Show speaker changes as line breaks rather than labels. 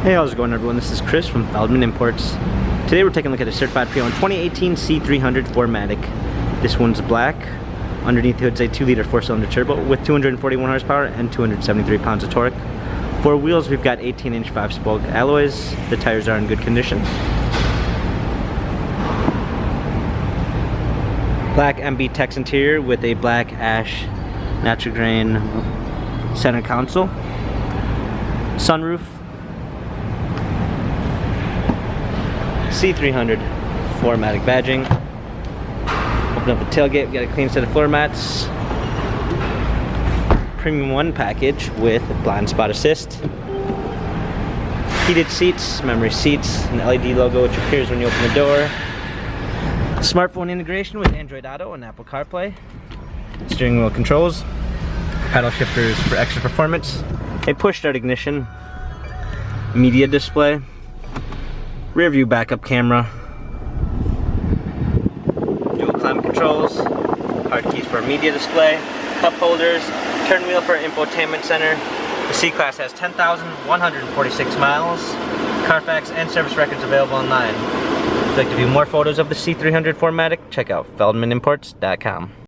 Hey, how's it going, everyone? This is Chris from Feldmann Imports. Today we're taking a look at a certified pre-owned 2018 C300 4MATIC. This one's black. Underneath the hood's a 2-liter 4-cylinder turbo with 241 horsepower and 273 pounds of torque. For wheels, we've got 18-inch 5-spoke alloys. The tires are in good condition. Black MB Tex interior with a black ash natural grain center console. Sunroof. C300 4MATIC badging. Open up the tailgate, we got a clean set of floor mats. Premium 1 package with blind spot assist. Heated seats, memory seats, an LED logo which appears when you open the door. Smartphone integration with Android Auto and Apple CarPlay. Steering wheel controls. Paddle shifters for extra performance. A push start ignition. Media display. Rear view backup camera. Dual climate controls. Hard keys for media display. Cup holders. Turn wheel for infotainment center. The C-Class has 10,146 miles. Carfax and service records available online. If you'd like to view more photos of the C300 4MATIC, check out feldmanimports.com.